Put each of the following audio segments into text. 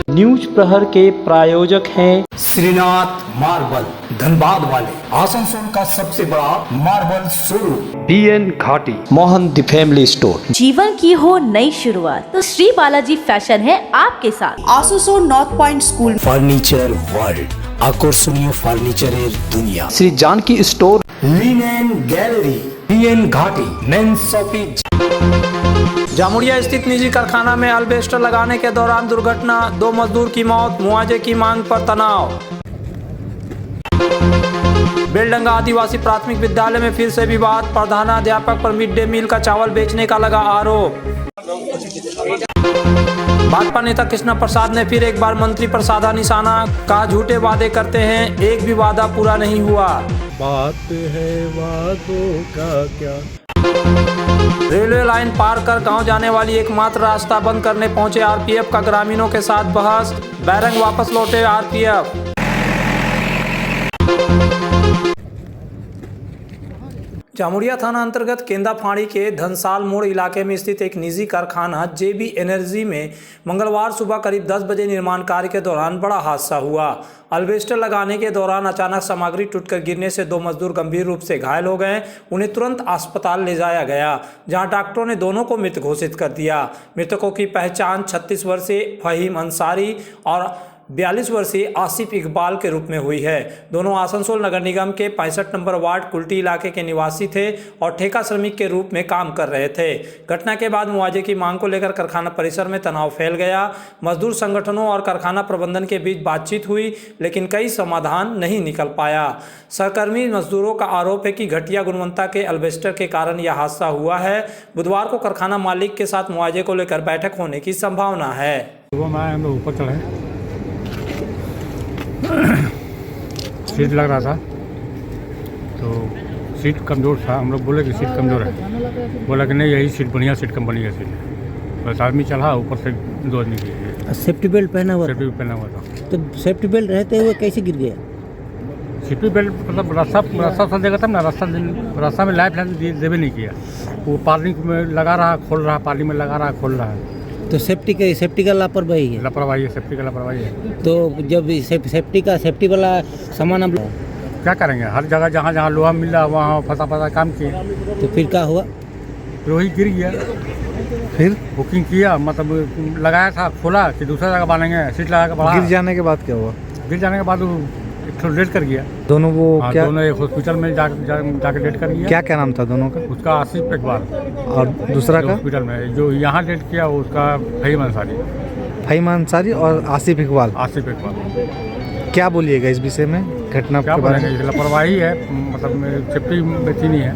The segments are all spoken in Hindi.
न्यूज प्रहर के प्रायोजक हैं श्रीनाथ मार्बल, धनबाद वाले आसनसोल का सबसे बड़ा मार्बल शोरूम। BN घाटी, मोहन द फैमिली स्टोर। जीवन की हो नई शुरुआत तो श्री बालाजी फैशन है आपके साथ। Asansol north point school, furniture world, আকর্ষণীয় ফার্নিচারের দুনিয়া। Shri Janki store, linen gallery, BN Ghati, men shopping. Jamuria स्थित निजी कारखाना में अल्बेस्टर लगाने के दौरान दुर्घटना, 2 मजदूर की मौत, मुआवजे की मांग पर तनाव। बेलडंगा आदिवासी प्राथमिक विद्यालय में फिर से विवाद, प्रधानाध्यापक पर मिड डे मील का चावल बेचने का लगा आरोप। भाजपा नेता कृष्णा प्रसाद ने फिर एक बार मंत्री पर साधा निशाना, कहा झूठे वादे करते हैं, एक भी वादा पूरा नहीं हुआ। बात है वादों का क्या। रेलवे लाइन पार कर गांव जाने वाली एकमात्र रास्ता बंद करने पहुंचे आरपीएफ का ग्रामीणों के साथ बहस, बैरंग वापस लौटे आरपीएफ। जामुड़िया थाना अंतर्गत केंदा फाड़ी के धनसाल मोड़ इलाके में स्थित एक निजी कारखाना जेबी एनर्जी में मंगलवार सुबह करीब 10 बजे निर्माण कार्य के दौरान बड़ा हादसा हुआ। अल्बेस्टर लगाने के दौरान अचानक सामग्री टूटकर गिरने से 2 मजदूर गंभीर रूप से घायल हो गए। उन्हें तुरंत अस्पताल ले जाया गया, जहां डॉक्टरों ने दोनों को मृत घोषित कर दिया। मृतकों की पहचान 36 वर्षीय फहीम अंसारी और 42 वर्षीय आसिफ इकबाल के रूप में हुई है। दोनों आसनसोल नगर निगम के 65 नंबर वार्ड कुल्टी इलाके के निवासी थे और ठेका श्रमिक के रूप में काम कर रहे थे। घटना के बाद मुआवजे की मांग को लेकर कारखाना परिसर में तनाव फैल गया। मजदूर संगठनों और कारखाना प्रबंधन के बीच बातचीत हुई, लेकिन कई समाधान नहीं निकल पाया। सहकर्मी मजदूरों का आरोप है कि घटिया गुणवत्ता के अल्बेस्टर के कारण यह हादसा हुआ है। बुधवार को कारखाना मालिक के साथ मुआवजे को लेकर बैठक होने की संभावना है। हम लोग ऊपर चढ़े, सीट लग रहा था तो सीट कमज़ोर था। हम लोग बोले कि सीट कमज़ोर है, बोला कि नहीं यही सीट बढ़िया सीट कंपनी का सीट। बस आदमी चढ़ा, ऊपर से 2 आदमी गिर गए। सेफ्टी बेल्ट पहना हुआ, सेफ्टी बेल्ट पहना हुआ था। तो सेफ्टी बेल्ट रहते हुए कैसे गिर गया? सेफ्टी बेल्ट मतलब रास्ता सा देगा तब ना, रास्ता में लाइफ लाइन देवे नहीं किया। वो पानी में लगा रहा, खोल रहा, पानी में लगा रहा, खोल रहा है। तो सेफ्टी का लापरवाही है। लापरवाही है, सेफ्टी का लापरवाही है। तो जब सेफ्टी वाला सामान हम क्या करेंगे, हर जगह जहाँ जहाँ लोहा मिल रहा वहाँ फंसा काम किए। तो फिर क्या हुआ? फिर वही गिर गया। फिर बुकिंग किया, मतलब लगाया था, खोला कि दूसरा जगह बांधेंगे, सीट लगा के बढ़ा। गिर जाने के बाद क्या हुआ? गिर जाने के बाद वो एक डेट कर गया। दोनों वो क्या? दोनों एक हॉस्पिटल में जाके डेट कर गया। क्या नाम था दोनों का? उसका आसिफ इकबाल और दूसरा का? हॉस्पिटल में जो यहाँ डेट किया उसका फहीम अंसारी। फहीम अंसारी और आसिफ इकबाल। आसिफ इकबाल। क्या बोलिएगा इस विषय में, घटना क्या के बारे में? लापरवाही है, मतलब सेफ्टी बेची नहीं है।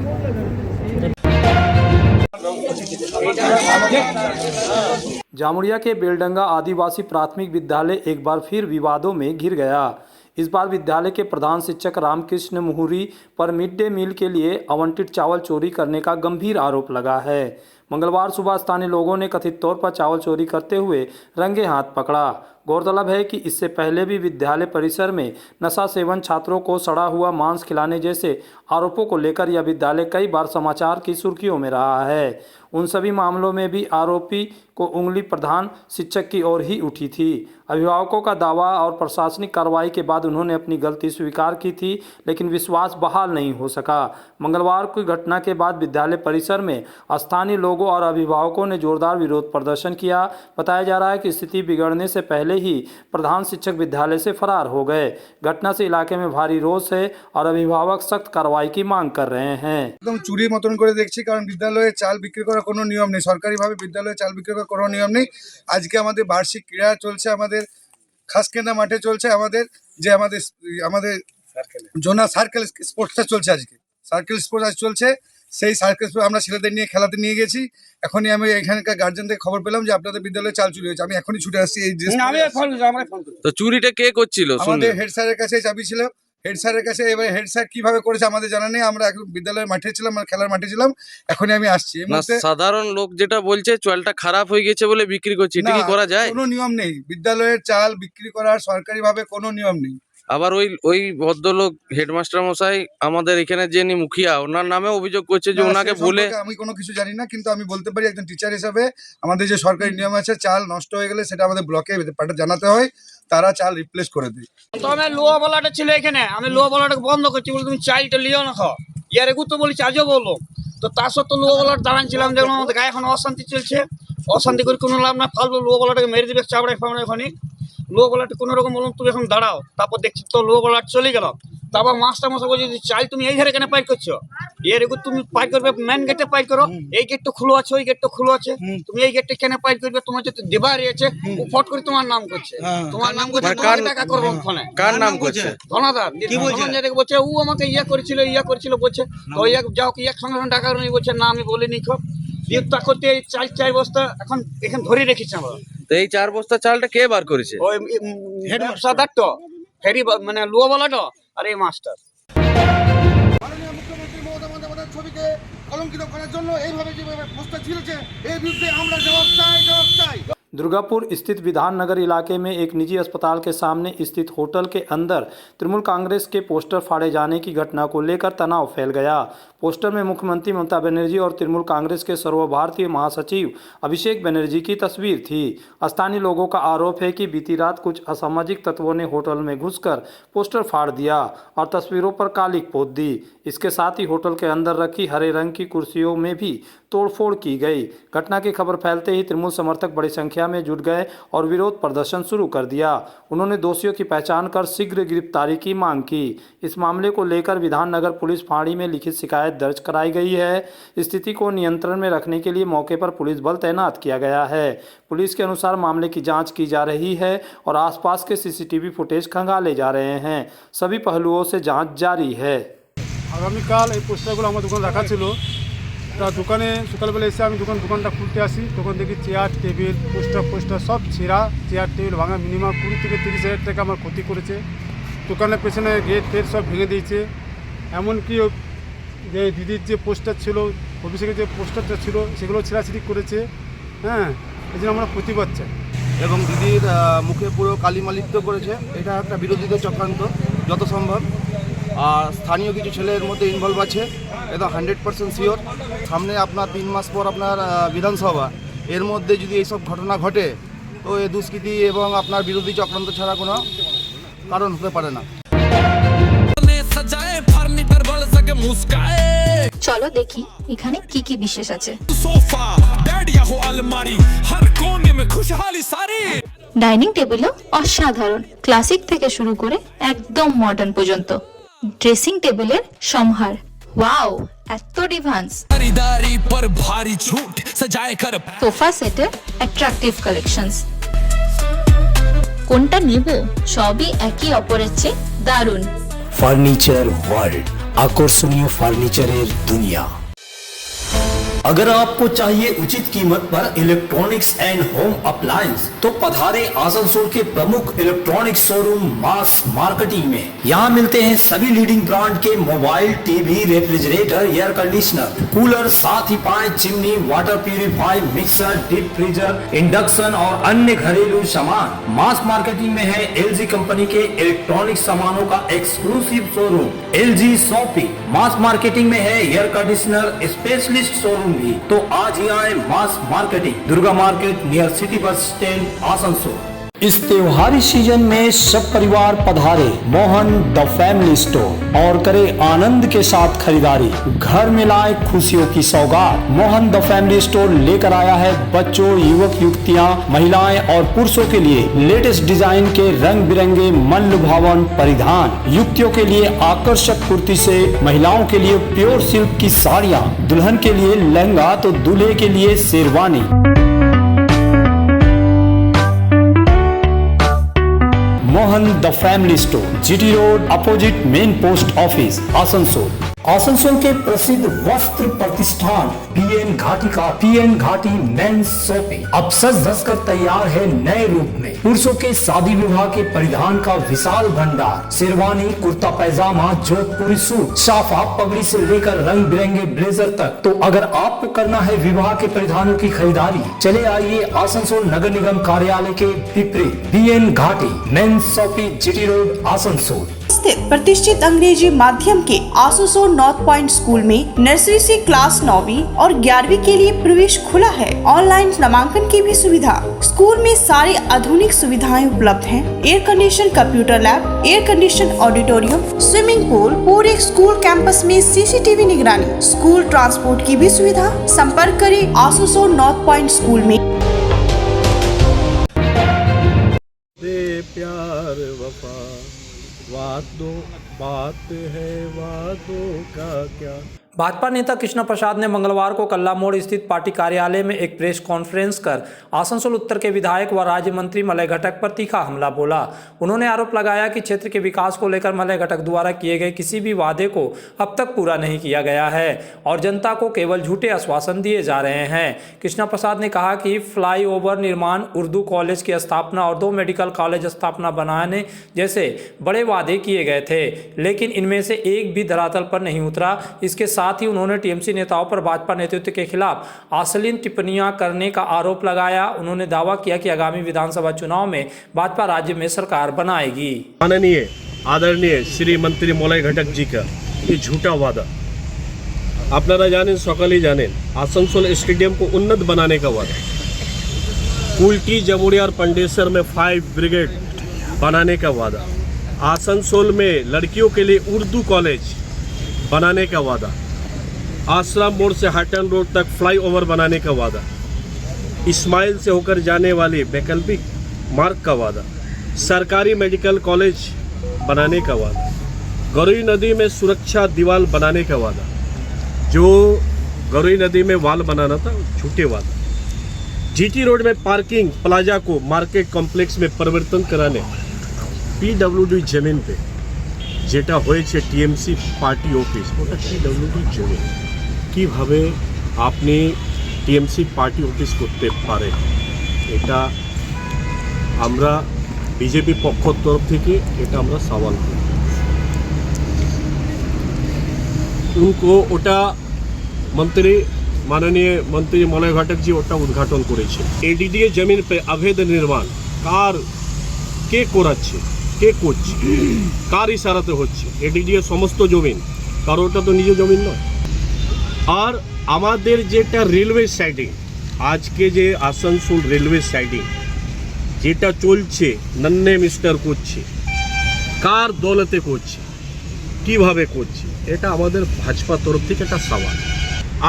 जामुड़िया के बेलडंगा आदिवासी प्राथमिक विद्यालय एक बार फिर विवादों में घिर गया। इस बार विद्यालय के प्रधान शिक्षक रामकृष्ण मुहुरी पर मिड डे मील के लिए आवंटित चावल चोरी करने का गंभीर आरोप लगा है। मंगलवार सुबह स्थानीय लोगों ने कथित तौर पर चावल चोरी करते हुए रंगे हाथ पकड़ा। गौरतलब है कि इससे पहले भी विद्यालय परिसर में नशा सेवन, छात्रों को सड़ा हुआ मांस खिलाने जैसे आरोपों को लेकर यह विद्यालय कई बार समाचार की सुर्खियों में रहा है। उन सभी मामलों में भी आरोपी को उंगली प्रधान शिक्षक की ओर ही उठी थी। अभिभावकों का दावा और प्रशासनिक कार्रवाई के बाद उन्होंने अपनी गलती स्वीकार की थी, लेकिन विश्वास बहाल नहीं हो सका। मंगलवार की घटना के बाद विद्यालय परिसर में स्थानीय लोगों और अभिभावकों ने जोरदार विरोध प्रदर्शन किया। बताया जा रहा है कि स्थिति बिगड़ने से पहले ही प्रधान शिक्षक विद्यालय से फरार हो गए। घटना से इलाके में भारी रोष है और अभिभावक सख्त कार्रवाई की मांग कर रहे हैं। एकदम चुरी मतन করে দেখছি, কারণ বিদ্যালয়ে চাল বিক্রি করার কোনো নিয়ম নেই, সরকারিভাবে বিদ্যালয়ে চাল বিক্রি করার কোনো নিয়ম নেই। আজকে আমাদের বার্ষিক ক্রীড়া চলছে, আমাদের খাসকেন্দা মাঠে চলছে, আমাদের যে আমাদের জোনাল সার্কেল স্পোর্টসটা চলছে। আজকে সার্কেল স্পোর্টস আজ চলছে, সেই সার্কেল স্পোর্টস আমরা ছেলেদের নিয়ে খেলাতে নিয়ে গেছি। এখনই আমি এখানকার গার্জেন থেকে খবর পেলাম যে আপনাদের বিদ্যালয়ে চাল চুরি হয়েছে। আমি এখনই ছুটে আসছি। এই তো চুরিটা কে করছিল? আমাদের হেড স্যারের কাছে চাবি ছিল, হেড স্যারের কাছে। এবার হেড স্যার কিভাবে করেছে আমাদের জানা নেই। আমরা এখন বিদ্যালয়ের মাঠে ছিলাম, খেলার মাঠে ছিলাম, এখনই আমি আসছি। সাধারণ লোক যেটা বলছে চালটা খারাপ হয়ে গেছে বলে বিক্রি করছে, এটা কি করা যায়? কোনো নিয়ম নেই, বিদ্যালয়ের চাল বিক্রি করার সরকারিভাবে কোনো নিয়ম নেই। আবার ওই ভদ্রলোক হেডমাস্টার মশাই আমাদের এখানে যিনি মুখিয়া ওনার নামে অভিযোগ করছে যে না, ওনাকে সে বলে সম্পর্কে আমি কোনো কিছু জানি না, কিন্তু আমি বলতে পারি একজন টিচার হিসাবে আমাদের যে সরকারি নিয়ম আছে, চাল নষ্ট হয়ে গেলে সেটা আমাদের ব্লকে জানাতে হয়, তারা চাল রিপ্লেস করে দেয়। তো আমি লোয়া বলাটা ছিল এখানে, আমি লোয়া বলাটাকে বন্ধ করছি, বলে তুমি চালটা লিও না খাও, ইয়ার এগু তো বলেছি আজও বললো। তো তার সত্ত্বেও লোয়া বলার দাঁড়ানছিলাম, যেমন আমাদের গায়ে এখন অশান্তি চলছে, অশান্তি করে কোনো লাভ না, ফালতু লোয়া বলাটাকে মেরে দিবে চাপড়ায় ফামড়ায়। ওখানে লোয়া বলাটা কোনো রকম বললাম তুমি এখন দাঁড়াও, তারপর দেখছি তো লোয়া বলাটা চলে গেল। তারপর মাস্টার মশাই বলছে যে চাল তুমি এই ধারে কেন পাইট করছো, এর এগু তুমি পাইট করবে মেন গেটে পাইট করো, এই গেটটা খুলো আছে ওই গেটটা খুলো আছে, তুমি এই গেটটা কেন পাইট করবে, তোমার যদি দেবার আছে ও ফট করে তোমার নাম করছে, তোমার নাম করছে, তোমাকে টাকা করবো ওখানে। কার নাম করছে? ধনাদার কি বলছে, বলছে ও আমাকে ইয়া করেছিল বলছে, তো যাও কি এক সঙ্গে টাকা বলছে না আমি বলিনি খো দিয়ে তা করতে এই চার বস্তা এখন এখানে ধরে রেখেছি আমরা। তো এই 4 বস্তা চালটা কে বার করেছে? ওই হেডমাস্টার তো ফেরি মানে লুয়া বলাটা আর এই মাস্টার। মাননীয় মুখ্যমন্ত্রী মমতা বন্দ্যোপাধ্যায়ের ছবিকে কলঙ্কিত করার জন্য এইভাবে যেভাবে পোস্টার ছিঁড়েছে, এর বিরুদ্ধে আমরা জবাব চাই। दुर्गापुर स्थित विधाननगर इलाके में एक निजी अस्पताल के सामने स्थित होटल के अंदर तृणमूल कांग्रेस के पोस्टर फाड़े जाने की घटना को लेकर तनाव फैल गया। पोस्टर में मुख्यमंत्री ममता बनर्जी और तृणमूल कांग्रेस के सर्वभारतीय महासचिव अभिषेक बनर्जी की तस्वीर थी। स्थानीय लोगों का आरोप है कि बीती रात कुछ असामाजिक तत्वों ने होटल में घुसकर पोस्टर फाड़ दिया और तस्वीरों पर कालिक पोत दी। इसके साथ ही होटल के अंदर रखी हरे रंग की कुर्सियों में भी तोड़फोड़ की गई। घटना की खबर फैलते ही तृणमूल समर्थक बड़ी संख्या में जुट गए और विरोध प्रदर्शन शुरू कर दिया। उन्होंने दोषियों की पहचान कर शीघ्र गिरफ्तारी की मांग की। इस मामले को लेकर विधाननगर पुलिस फाँड़ी में लिखित शिकायत दर्ज कराई गई है। स्थिति को नियंत्रण में रखने के लिए मौके पर पुलिस बल तैनात किया गया है। पुलिस के अनुसार मामले की जांच की जा रही है और आसपास के सीसीटीवी फुटेज खंगाले जा रहे हैं। सभी पहलुओं से जांच जारी है। আগামীকাল এই পোস্টারগুলো আমার দোকানে রাখা ছিল, তা দোকানে সকালবেলা এসে আমি দোকানটা খুলতে আসি, তখন দেখি চেয়ার টেবিল পোস্টার সব ছেঁড়া, চেয়ার টেবিল ভাঙা, মিনিমাম 20 থেকে 30 হাজার টাকা আমার ক্ষতি করেছে। দোকানের পেছনে গেট টেট সব ভেঙে দিয়েছে। এমনকি যে দিদির যে পোস্টার ছিল, অভিষেকের যে পোস্টারটা ছিল, সেগুলো ছেঁড়াছিড়ি করেছে। হ্যাঁ, এই জন্য আমরা প্রতিবাদ চাই। এবং দিদির মুখে পুরো কালিমালিপ্ত করেছে, এটা একটা বিরোধীদের চক্রান্ত যত সম্ভব। আর স্থানীয় কিছু ছেলের মধ্যে ইনভলভ আছে, একদম 100% শিওর। সামনে আপনার 3 মাস পর আপনার বিধানসভা, এর মধ্যে যদি এইসব ঘটনা ঘটে তো এ দুষ্কৃতি এবং আপনার বিরোধী চক্রান্ত ছাড়া কোনো কারণ হতে পারে না। চলো দেখি এখানে কি কি বিশেষ আছে। ডাইনিং টেবিলও অসাধারণ, ক্লাসিক থেকে শুরু করে একদম মডার্ন পর্যন্ত। ড্রেসিং টেবিলের সম্ভার, ওয়াও এত ডিভান্স। সোফা সেটের অ্যাট্রাকটিভ কালেকশনস, কোনটা নেব সবই একে অপরের চেয়ে দারুণ। ফার্নিচার ওয়ার্ল্ড, আকর্ষণীয় ফার্নিচারের দুনিয়া। अगर आपको चाहिए उचित कीमत पर इलेक्ट्रॉनिक्स एंड होम अप्लायंस तो पधारे आसनसोल के प्रमुख इलेक्ट्रॉनिक्स शोरूम मास मार्केटिंग में। यहाँ मिलते हैं सभी लीडिंग ब्रांड के mobile, TV, refrigerator, air conditioner, cooler, साथ ही pipe, chimney, water purifier, mixer, deep freezer, induction और अन्य घरेलू सामान। मास मार्केटिंग में है LG कंपनी के इलेक्ट्रॉनिक सामानों का एक्सक्लूसिव शोरूम LG शॉपी। मास मार्केटिंग में है एयर कंडीशनर स्पेशलिस्ट शोरूम भी। तो आज ही आए mass marketing, Durga market near city bus stand, Asansol. इस त्योहारी सीजन में सब परिवार पधारे मोहन द फैमिली स्टोर और करे आनंद के साथ खरीदारी। घर में लाए खुशियों की सौगात। मोहन द फैमिली स्टोर लेकर आया है बच्चों, युवक युवतियां, महिलाएं और पुरुषों के लिए लेटेस्ट डिजाइन के रंग बिरंगे मन लुभावन परिधान। युवतियों के लिए आकर्षक कुर्ती से महिलाओं के लिए प्योर सिल्क की साड़ियाँ, दुल्हन के लिए लहंगा तो दूल्हे के लिए sherwani. Mohan the family store, GT road, opposite main post office, Asansol. Asansol के प्रसिद्ध वस्त्र प्रतिष्ठान पीएन घाटी का पीएन घाटी मेंस शॉपिंग अब सज धज कर तैयार है नए रूप में। पुरुषों के शादी विवाह के परिधान का विशाल भंडार, शेरवानी, कुर्ता पैजामा, जोधपुरी सूट, साफा, पगड़ी से लेकर रंग बिरंगे ब्लेजर तक। तो अगर आपको करना है विवाह के परिधानों की खरीदारी, चले आइए आसनसोल नगर निगम कार्यालय के विपरीत पीएन घाटी men's shopping, GT road, Asansol. स्थित प्रतिष्ठित अंग्रेजी माध्यम के आसनसोल नॉर्थ पॉइंट स्कूल में नर्सरी से क्लास 9वीं और 11वीं के लिए प्रवेश खुला है। ऑनलाइन नामांकन की भी सुविधा। स्कूल में सारी आधुनिक सुविधाएं उपलब्ध हैं। Air condition computer lab, air condition auditorium, swimming pool, पूरे स्कूल कैंपस में सीसीटीवी निगरानी, स्कूल ट्रांसपोर्ट की भी सुविधा। संपर्क करें आसनसोल नॉर्थ पॉइंट स्कूल में। प्यार वफा वादों बात है वादों का क्या। भाजपा नेता कृष्णा प्रसाद ने मंगलवार को कल्ला मोड़ स्थित पार्टी कार्यालय में एक प्रेस कॉन्फ्रेंस कर आसनसोल उत्तर के विधायक व राज्य मंत्री मलय घटक पर तीखा हमला बोला। उन्होंने आरोप लगाया कि क्षेत्र के विकास को लेकर मलय घटक द्वारा किए गए किसी भी वादे को अब तक पूरा नहीं किया गया है और जनता को केवल झूठे आश्वासन दिए जा रहे हैं। कृष्णा प्रसाद ने कहा कि फ्लाईओवर निर्माण, उर्दू कॉलेज की स्थापना और 2 मेडिकल कॉलेज स्थापना बनाने जैसे बड़े वादे किए गए थे, लेकिन इनमें से एक भी धरातल पर नहीं उतरा। इसके साथ ही उन्होंने टीएमसी नेताओं पर भाजपा नेतृत्व के खिलाफ अश्लील टिप्पणियां करने का आरोप लगाया। उन्होंने दावा किया कि आगामी विधानसभा चुनाव में भाजपा राज्य में सरकार बनाएगी। माननीय आदरणीय श्री मंत्री मलय घटक जी का ये झूठा वादा, আপনারা জানেন, সকলেই জানেন, आसनसोल स्टेडियम को उन्नत बनाने का वादा, कुल्टी, जमुड़िया और पंडेसर में 5 ब्रिगेड बनाने का वादा, आसनसोल में लड़कियों के लिए उर्दू कॉलेज बनाने का वादा, आश्रम मोड़ से हाटन रोड तक फ्लाईओवर बनाने का वादा, इस्माइल से होकर जाने वाली वैकल्पिक मार्ग का वादा, सरकारी मेडिकल कॉलेज बनाने का वादा, गरुई नदी में सुरक्षा दीवार बनाने का वादा, जो गरुई नदी में वाल बनाना था झूठे वादा, जीटी रोड में पार्किंग प्लाजा को मार्केट कॉम्प्लेक्स में परिवर्तन कराने, पीडब्ल्यूडी जमीन पे যেটা হয়েছে টিএমসি পার্টি অফিস, ওটা পিডব্লিউডি জমি, কীভাবে আপনি টিএমসি পার্টি অফিস করতে পারেন? এটা আমরা বিজেপি পক্ষের তরফ থেকে এটা আমরা সওয়াল করি। उनको ওটা माननीय मंत्री मलय घटक जी ওটা উদ্ঘাটন করেছে। এডিডিএ জমিন पे अवैध निर्माण কে করাচ্ছে, কে করছে, কার ইশারাতে হচ্ছে? এডিডিএ সমস্ত জমিন, কারণ ওটা তো নিজ জমিন নয়। আর আমাদের যেটা রেলওয়ে সাইডিং, আজকে যে আসানসোল রেলওয়ে সাইডিং যেটা চলছে, নন্নে মিস্টার করছে, কার দৌলতে করছে, কিভাবে করছে, এটা আমাদের ভাজপা তরফ থেকে একটা সওয়াল।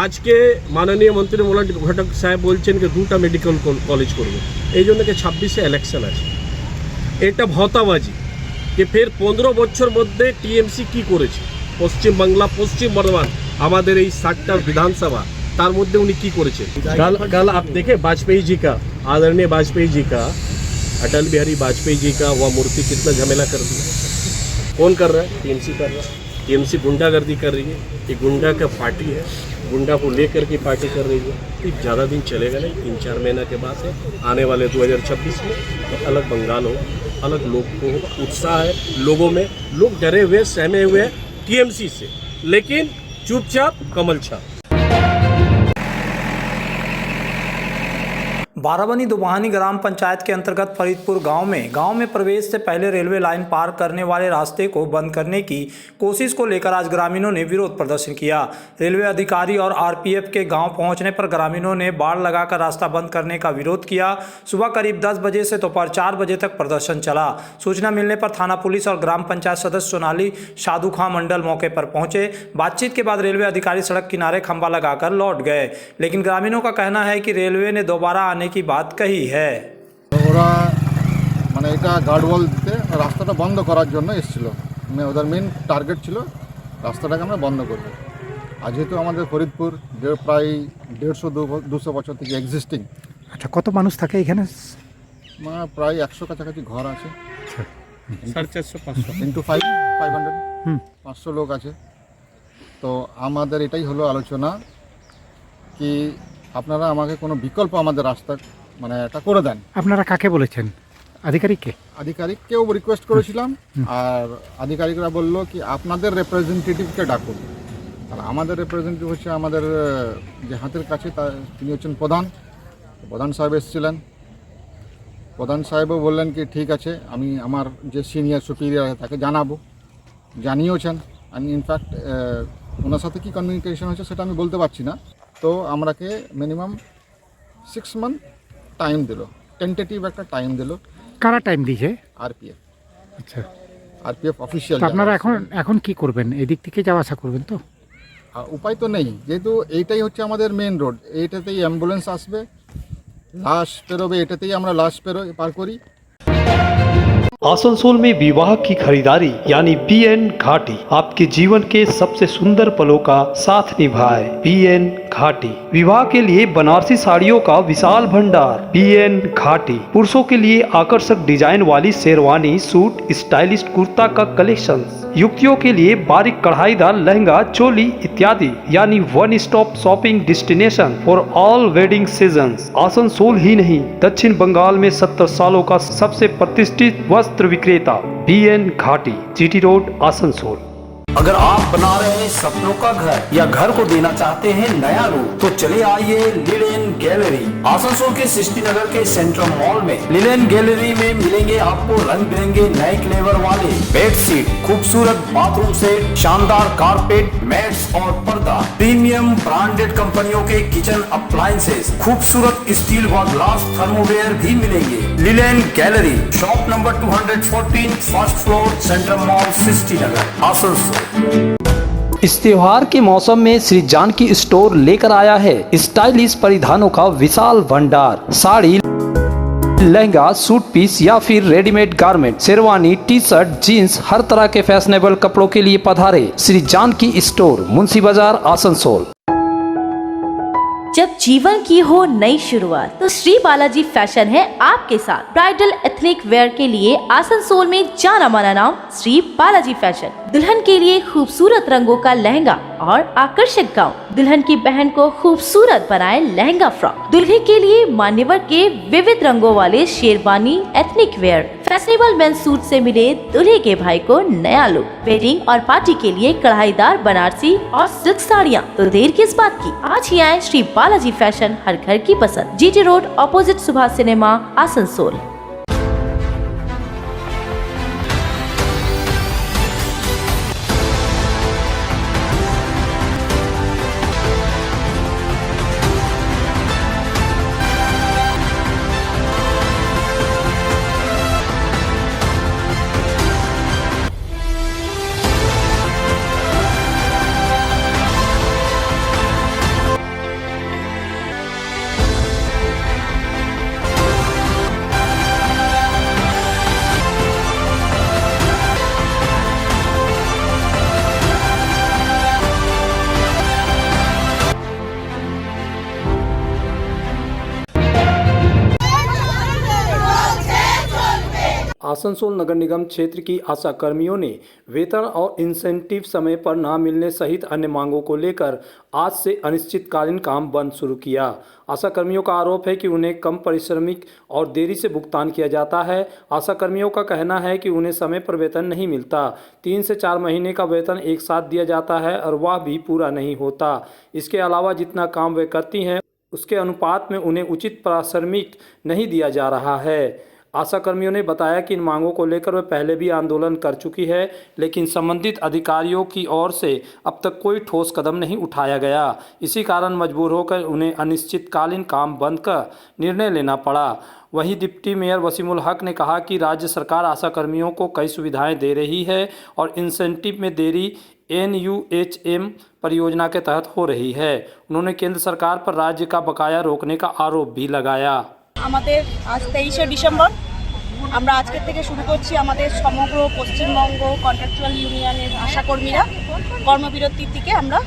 আজকে মাননীয় মন্ত্রী মলয় ঘটক সাহেব বলছেন যে 2টা মেডিকেল কলেজ করবে, এই জন্য 26-এ ইলেকশন আছে। এটা ভতাবাজি। যে ফের 15 বছর মধ্যে টিএমসি কি করেছে, পশ্চিম বাংলা, পশ্চিম বর্ধমান, আমাদের এই 60টা বিধানসভা, তার মধ্যে উনি কি করেছেন? कल आप देखे वाजपेयी जी का, आदरणीय वाजपेयी जी का, अटल बिहारी वाजपेयी जी का वह मूर्ति कितना झमेला कर दिया। कौन कर रहा है? टीएमसी कर रहा है। टीएमसी गुंडागर्दी कर रही है, ये गुंडा का पार्टी है, गुंडा को लेकर के पार्टी कर रही है। ये ज़्यादा दिन चलेगा नहीं, 3-4 महीना के बाद है, आने वाले 2026 में तो अलग बंगाल हो, अलग लोग को उत्साह है लोगों में, लोग डरे हुए सहमे हुए टीएमसी से, लेकिन चुपचाप कमल छाप। बाराबनी दुबहानी ग्राम पंचायत के अंतर्गत फरीदपुर गांव में प्रवेश से पहले रेलवे लाइन पार करने वाले रास्ते को बंद करने की कोशिश को लेकर आज ग्रामीणों ने विरोध प्रदर्शन किया। रेलवे अधिकारी और आरपीएफ के गांव पहुंचने पर ग्रामीणों ने बाड़ लगाकर रास्ता बंद करने का विरोध किया। सुबह करीब 10 बजे से दोपहर 4 बजे तक प्रदर्शन चला। सूचना मिलने पर थाना पुलिस और ग्राम पंचायत सदस्य सोनाली साधु खां मंडल मौके पर पहुंचे। बातचीत के बाद रेलवे अधिकारी सड़क किनारे खंभा लगाकर लौट गए, लेकिन ग्रामीणों का कहना है कि रेलवे ने दोबारा आने की बात कही है। ওরা মানে এটা গার্ডওয়াল দিতে রাস্তাটা বন্ধ করার জন্য এসেছিল, মানে ওদের মেন টার্গেট ছিল রাস্তাটাকে আমরা বন্ধ করব। আর যেহেতু আমাদের ফরিদপুর প্রায় 150-200 বছর থেকে এক্সিস্টিং, আচ্ছা, কত মানুষ থাকে এখানে? মানে প্রায় 100 কাছাকাছি ঘর আছে, 450-500 ইন্টু 500 500 লোক আছে। তো আমাদের এটাই হলো আলোচনা কি আপনারা আমাকে কোনো বিকল্প আমাদের রাস্তা মানে এটা করে দেন। আপনারা কাকে বলেছেন, আধিকারিককে? আধিকারিককেও রিকোয়েস্ট করেছিলাম, আর আধিকারিকরা বললো কি আপনাদের রিপ্রেজেন্টেটিভকে ডাকুন। আর আমাদের রিপ্রেজেন্টেটিভ হচ্ছে আমাদের যে হাতের কাছে তিনি হচ্ছেন প্রধান সাহেব এসেছিলেন। প্রধান সাহেবও বললেন কি ঠিক আছে, আমি আমার যে সিনিয়র সুপিরিয়র তাকে জানিয়েছেন। আমি ইনফ্যাক্ট ওনার সাথে কী কমিউনিকেশন হচ্ছে সেটা আমি বলতে পারছি না। তো আমরাকে মিনিমাম 6 মান্থ টাইম দিল, টেন্টেটিভ একটা টাইম দিল। কারা টাইম দিয়েছে? আরপিএফ। আচ্ছা, আরপিএফ অফিসিয়াল। আপনারা এখন কি করবেন? এদিক থেকে যাওয়া আসা করবেন তো? উপায় তো নেই, যেহেতু এইটাই হচ্ছে আমাদের মেন রোড, এইটাতেই অ্যাম্বুলেন্স আসবে, লাশ পেরোবে, এটাতেই আমরা লাশ পার করি। आसनसोल में विवाह की खरीदारी यानी BN घाटी आपके जीवन के सबसे सुंदर पलों का साथ निभाए। BN घाटी विवाह के लिए बनारसी साड़ियों का विशाल भंडार। BN घाटी पुरुषों के लिए आकर्षक डिजाइन वाली शेरवानी, सूट, स्टाइलिश कुर्ता का कलेक्शन, युवतियों के लिए बारीक कढ़ाईदार लहंगा, चोली इत्यादि, यानी one stop shopping destination for all wedding seasons. Asansol ही नहीं, दक्षिण बंगाल में 70 सालों का सबसे प्रतिष्ठित वस्त्र विक्रेता BN घाटी, GT रोड, आसनसोल। अगर आप बना रहे हैं सपनों का घर या घर को देना चाहते हैं नया रूप, तो चले आइए लिलेन गैलरी। आसनसोल के सृष्टि नगर के सेंट्रल मॉल में लिलेन गैलरी में मिलेंगे आपको रंग बिरंगे नए फ्लेवर वाले बेडशीट, खूबसूरत बाथरूम सेट, शानदार कारपेट, मैट्स और पर्दा, प्रीमियम ब्रांडेड कंपनियों के किचन अप्लायंसेस, खूबसूरत स्टील व ग्लास थर्मोवेयर भी मिलेंगे। Linen gallery, shop number 214, first floor, central mall, Srishti Nagar, Asansol. इस त्योहार के मौसम में श्री जानकी स्टोर लेकर आया है स्टाइलिश परिधानों का विशाल भंडार। साड़ी, लहंगा, सूट पीस या फिर readymade garment, sherwani, T shirt, jeans, हर तरह के फैशनेबल कपड़ों के लिए पधारे श्री जानकी स्टोर, मुंशी बाजार, आसनसोल। जब जीवन की हो नई शुरुआत तो श्री बालाजी फैशन है आपके साथ। ब्राइडल एथनिक वेयर के लिए आसनसोल में जाना माना नाम श्री बालाजी फैशन। दुल्हन के लिए खूबसूरत रंगों का लहंगा और आकर्षक गाउन, दुल्हन की बहन को खूबसूरत बनाए लहंगा फ्रॉक, दुल्हे के लिए मान्यवर के विविध रंगों वाले sherwani, ethnic wear, fashionable men's suit से मिले दुल्हे के भाई को नया लुक, वेडिंग और पार्टी के लिए कढ़ाईदार बनारसी और सिल्क साड़ियाँ। तो देर किस बात की, आज ही आए श्री बालाजी फैशन, हर घर की पसंद, GT road, opposite Subhash cinema, Asansol. Asansol Nagar Nigam क्षेत्र की आशा कर्मियों ने वेतन और इंसेंटिव समय पर न मिलने सहित अन्य मांगों को लेकर आज से अनिश्चितकालीन काम बंद शुरू किया। आशा कर्मियों का आरोप है कि उन्हें कम पारिश्रमिक और देरी से भुगतान किया जाता है। आशा कर्मियों का कहना है कि उन्हें समय पर वेतन नहीं मिलता। 3 से 4 महीने का वेतन एक साथ दिया जाता है और वह भी पूरा नहीं होता। इसके अलावा जितना काम वे करती हैं उसके अनुपात में उन्हें उचित पारिश्रमिक नहीं दिया जा रहा है। आशा कर्मियों ने बताया कि इन मांगों को लेकर वे पहले भी आंदोलन कर चुकी है, लेकिन संबंधित अधिकारियों की ओर से अब तक कोई ठोस कदम नहीं उठाया गया। इसी कारण मजबूर होकर उन्हें अनिश्चितकालीन काम बंद का निर्णय लेना पड़ा। वहीं डिप्टी मेयर वसीमुल हक ने कहा कि राज्य सरकार आशा कर्मियों को कई सुविधाएं दे रही है और इंसेंटिव में देरी NUHM परियोजना के तहत हो रही है। उन्होंने केंद्र सरकार पर राज्य का बकाया रोकने का आरोप भी लगाया। আমাদের আজ 23শে ডিসেম্বর, আমরা আজকের থেকে শুরু করছি আমাদের সমগ্র পশ্চিমবঙ্গ কন্ট্রাকচুয়াল ইউনিয়নের আশাকর্মীরা কর্মবিরতির দিকে আমরা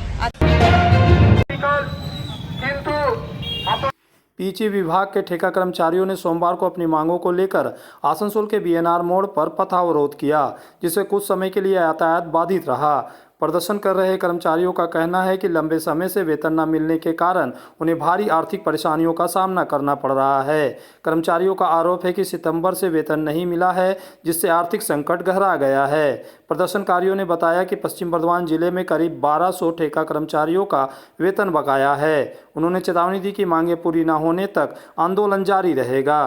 पीछे विभाग के ठेका कर्मचारियों ने सोमवार को अपनी मांगों को लेकर आसनसोल के BNR मोड़ पर पथ अवरोध किया, जिससे कुछ समय के लिए यातायात बाधित रहा। प्रदर्शन कर रहे कर्मचारियों का कहना है कि लंबे समय से वेतन न मिलने के कारण उन्हें भारी आर्थिक परेशानियों का सामना करना पड़ रहा है। कर्मचारियों का आरोप है कि सितंबर से वेतन नहीं मिला है, जिससे आर्थिक संकट गहरा गया है। प्रदर्शनकारियों ने बताया कि पश्चिम बर्धमान जिले में करीब 1200 ठेका कर्मचारियों का वेतन बकाया है। उन्होंने चेतावनी दी कि मांगे पूरी न होने तक आंदोलन जारी रहेगा।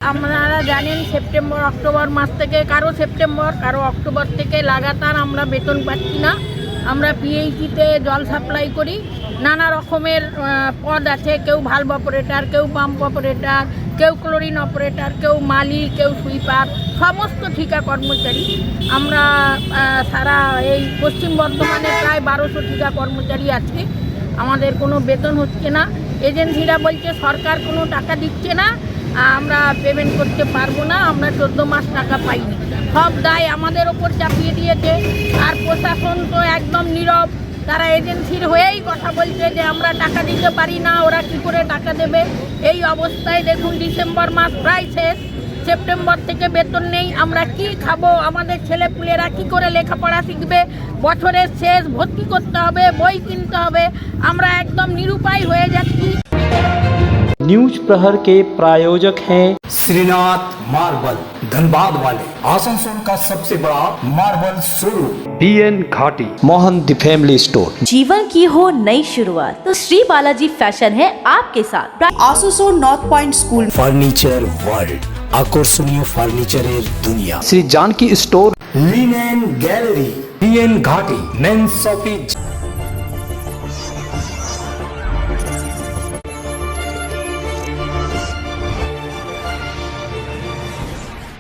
আপনারা জানেন সেপ্টেম্বর অক্টোবর মাস থেকে কারো সেপ্টেম্বর কারো অক্টোবর থেকে লাগাতার আমরা বেতন পাচ্ছি না। আমরা পিএইচিতে জল সাপ্লাই করি, নানা রকমের পদ আছে, কেউ ভালভ অপারেটর, কেউ পাম্প অপারেটর, কেউ ক্লোরিন অপারেটর, কেউ মালি, কেউ সুইপার, সমস্ত ঠিকা কর্মচারী। আমরা সারা এই পশ্চিম বর্ধমানে প্রায় 1200 ঠিকা কর্মচারী আছে। আমাদের কোনো বেতন হচ্ছে না। এজেন্সিরা বলছে সরকার কোনো টাকা দিচ্ছে না, আমরা পেমেন্ট করতে পারবো না, আমরা 14 মাস টাকা পাইনি। সব দায় আমাদের ওপর চাপিয়ে দিয়েছে। আর প্রশাসন তো একদম নীরব, তারা এজেন্সির হয়েই কথা বলছে যে আমরা টাকা দিতে পারি না, ওরা কী করে টাকা দেবে। এই অবস্থায় দেখুন ডিসেম্বর মাস প্রায় শেষ, সেপ্টেম্বর থেকে বেতন নেই, আমরা কি খাবো, আমাদের ছেলেপুলেরা কি করে লেখাপড়া শিখবে, বছরের শেষ ভর্তি করতে হবে, বই কিনতে হবে, আমরা একদম নিরুপায় হয়ে যাচ্ছি। न्यूज प्रहर के प्रायोजक हैं श्रीनाथ मार्बल, धनबाद वाले, आसनसोल का सबसे बड़ा मार्बल शोरूम। BN घाटी, मोहन द फैमिली स्टोर। जीवन की हो नई शुरुआत तो श्री बालाजी फैशन है आपके साथ। Asansol north point school, furniture world, আকর্ষণীয় ফার্নিচারের দুনিয়া। Shri Janki store, linen gallery, BN Ghati, men's shopping.